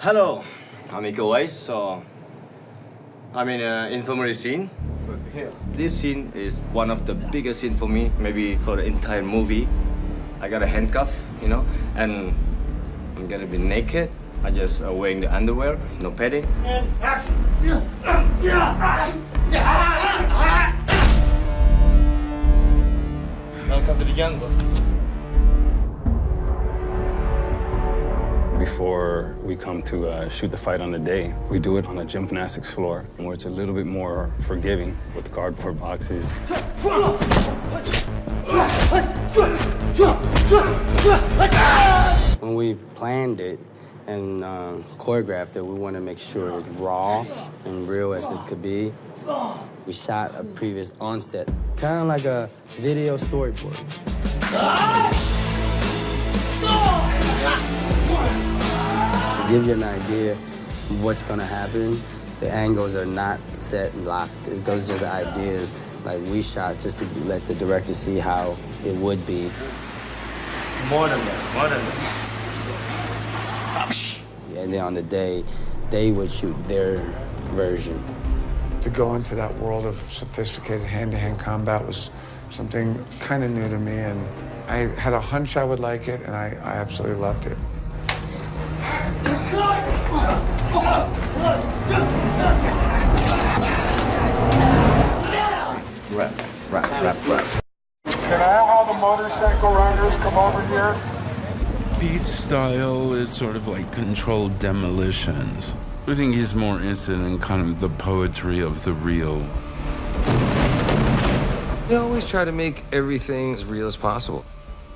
Hello, I'm uwais. So I'm in an infirmary scene. This scene is one of the biggest scene for me, maybe for the entire movie. I got a handcuff, you know, and I'm gonna be naked. I just wearing the underwear, no padding. And action! Welcome to the jungle. Before we come to shoot the fight on the day, we do it on a gymnastics floor, where it's a little bit more forgiving with cardboard boxes. When we planned it and choreographed it, we want to make sure it's raw and real as it could be. We shot a previous onset, kind of like a video storyboard. To give you an idea of what's gonna happen, the angles are not set and locked. Those are just ideas like we shot just to let the director see how it would be. More than that. And then on the day, they would shoot their version. To go into that world of sophisticated hand-to-hand combat was something kind of new to me, and I had a hunch I would like it, and I absolutely loved it. Rap. Can I have all the motorcycle riders come over here? Beat style is sort of like controlled demolitions. I think he's more interested in kind of the poetry of the real. I always try to make everything as real as possible.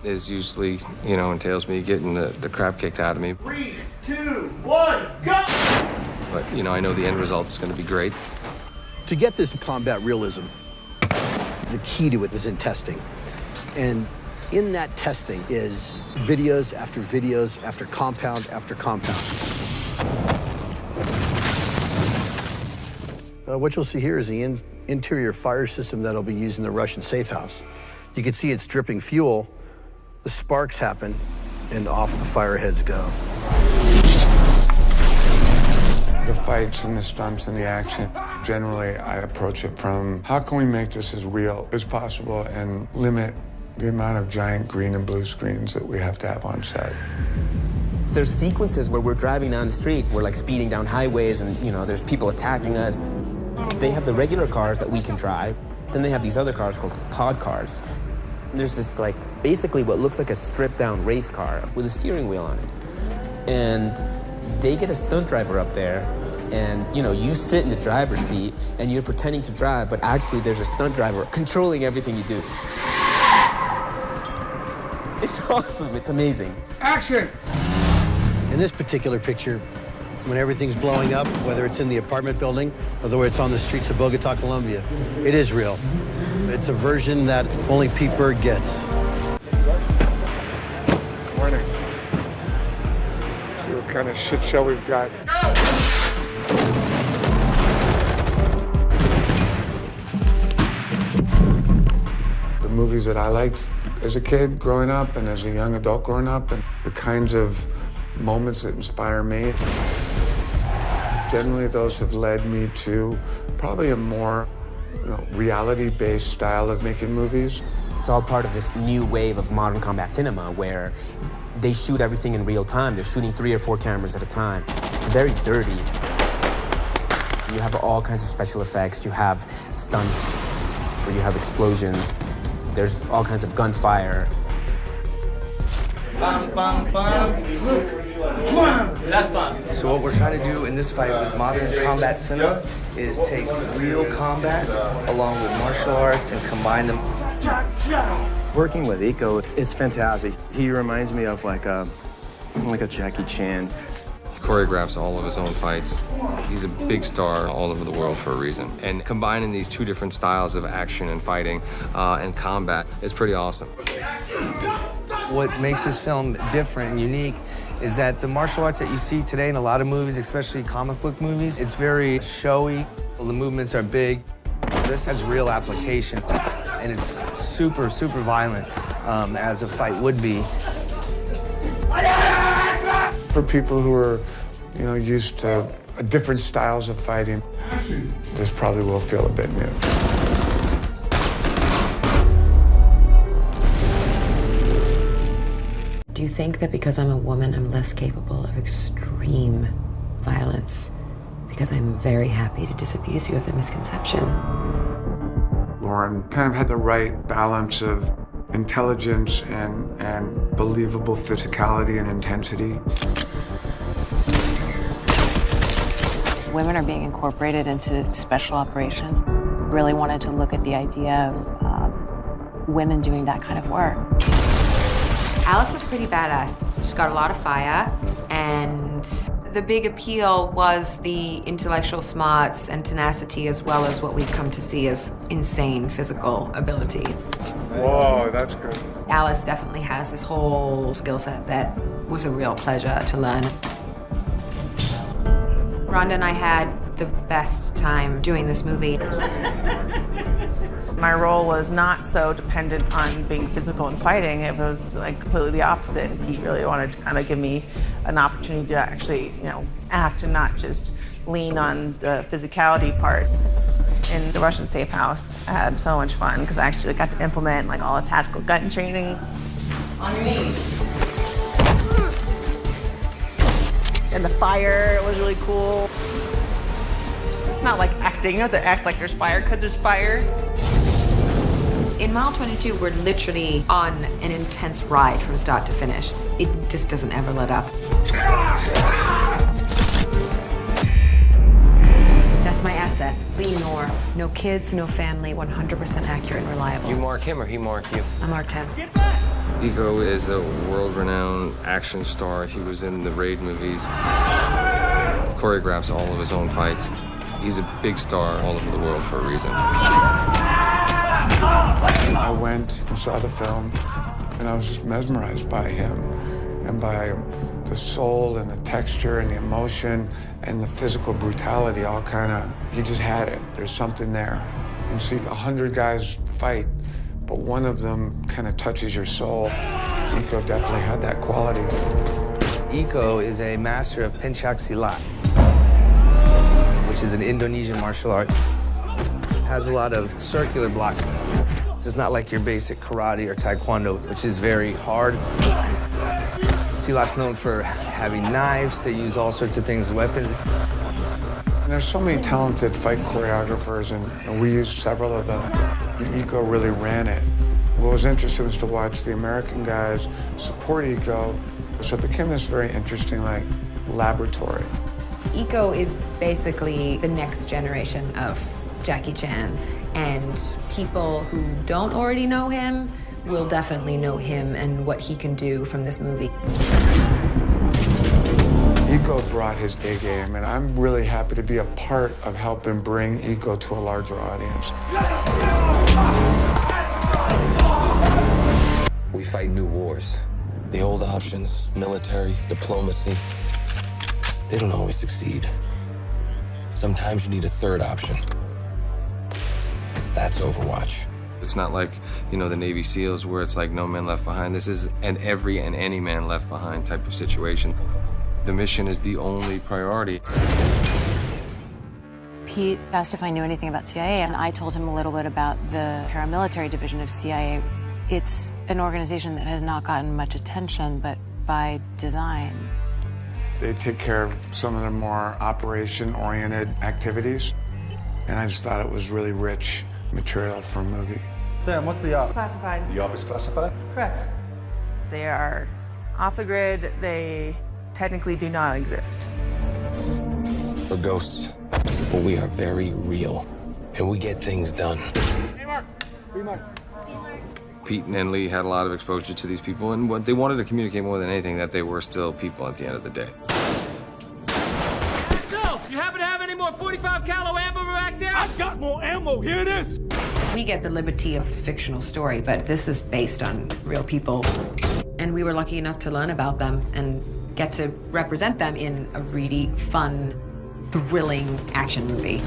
It usually, entails me getting the crap kicked out of me. 3, 2, 1, go! But, I know the end result is going to be great. To get this combat realism, the key to it is in testing. And in that testing is videos after videos after compound after compound. What you'll see here is the interior fire system that'll be used in the Russian safe house. You can see it's dripping fuel, the sparks happen, and off the fire heads go. The fights and the stunts and the action, generally I approach it from how can we make this as real as possible and limit the amount of giant green and blue screens that we have to have on set. There's sequences where we're driving down the street, we're like speeding down highways and, there's people attacking us. They have the regular cars that we can drive. Then they have these other cars called pod cars. There's this basically what looks like a stripped down race car with a steering wheel on it. And they get a stunt driver up there and, you sit in the driver's seat and you're pretending to drive, but actually there's a stunt driver controlling everything you do. It's awesome, it's amazing. Action! In this particular picture, when everything's blowing up, whether it's in the apartment building or whether it's on the streets of Bogota, Colombia, it is real. It's a version that only Pete Bird gets. Morning. See what kind of shit show we've got. The movies that I liked as a kid growing up and as a young adult growing up, and the kinds of moments that inspire me, generally those have led me to probably a more reality-based style of making movies. It's all part of this new wave of modern combat cinema where they shoot everything in real time. They're shooting 3 or 4 cameras at a time. It's very dirty. You have all kinds of special effects. You have stunts where you have explosions. There's all kinds of gunfire. Bam, bam, bam. Last bam. So what we're trying to do in this fight with modern combat cinema is take real combat along with martial arts and combine them. Working with Iko is fantastic. He reminds me of like a Jackie Chan. He choreographs all of his own fights. He's a big star all over the world for a reason. And combining these 2 different styles of action and fighting and combat is pretty awesome. What makes this film different and unique is that the martial arts that you see today in a lot of movies, especially comic book movies, it's very showy. The movements are big. This has real application, and it's super, super violent, as a fight would be. For people who are you know, used to different styles of fighting. This probably will feel a bit new. Do you think that because I'm a woman, I'm less capable of extreme violence? Because I'm very happy to disabuse you of the misconception. Lauren kind of had the right balance of intelligence and believable physicality and intensity. Women are being incorporated into special operations. Really wanted to look at the idea of women doing that kind of work. Alice is pretty badass. She's got a lot of fire, and the big appeal was the intellectual smarts and tenacity, as well as what we've come to see as insane physical ability. Whoa, that's good. Alice definitely has this whole skill set that was a real pleasure to learn. Rhonda and I had the best time doing this movie. My role was not so dependent on being physical and fighting. It was like completely the opposite. He really wanted to kind of give me an opportunity to actually, you know, act and not just lean on the physicality part. In the Russian safe house, I had so much fun because I actually got to implement like all the tactical gun training. On your knees. And the fire was really cool. It's not like acting. You don't have to act like there's fire because there's fire. In Mile 22, we're literally on an intense ride from start to finish. It just doesn't ever let up. That's my asset, Lee Nor. No kids, no family, 100% accurate and reliable. You mark him or he marked you? I marked him. Iko is a world-renowned action star. He was in the Raid movies. Choreographs all of his own fights. He's a big star all over the world for a reason. I went and saw the film, and I was just mesmerized by him and by the soul and the texture and the emotion and the physical brutality all kind of, he just had it. There's something there. You see 100 guys fight, but one of them kind of touches your soul. Iko definitely had that quality. Iko is a master of pencak silat, which is an Indonesian martial art. Has a lot of circular blocks. It's not like your basic karate or taekwondo, which is very hard. Silat's known for having knives. They use all sorts of things as weapons. And there's so many talented fight choreographers, and we used several of them. Iko really ran it. What was interesting was to watch the American guys support Iko, so it became this very interesting, like, laboratory. Iko is basically the next generation of Jackie Chan, and people who don't already know him will definitely know him and what he can do from this movie. Iko brought his A game, and I'm really happy to be a part of helping bring Iko to a larger audience. We fight new wars. The old options, military, diplomacy, they don't always succeed. Sometimes you need a third option. That's Overwatch. It's not like, you know, the Navy SEALs where it's like no man left behind. This is an every and any man left behind type of situation. The mission is the only priority. Pete asked if I knew anything about CIA, and I told him a little bit about the paramilitary division of CIA. It's an organization that has not gotten much attention, but by design. They take care of some of the more operation-oriented activities, and I just thought it was really rich material for a movie. Sam, what's the op? Classified. The op is classified? Correct. They are off the grid. They technically do not exist. We're ghosts, but we are very real, and we get things done. Hey, Mark. Hey, Mark. Pete and Lee had a lot of exposure to these people, and what they wanted to communicate more than anything, that they were still people at the end of the day. So, you happen to have any more 45 calo ammo back there? I've got more ammo. Here it is. We get the liberty of this fictional story, but this is based on real people. And we were lucky enough to learn about them and get to represent them in a really fun, thrilling action movie.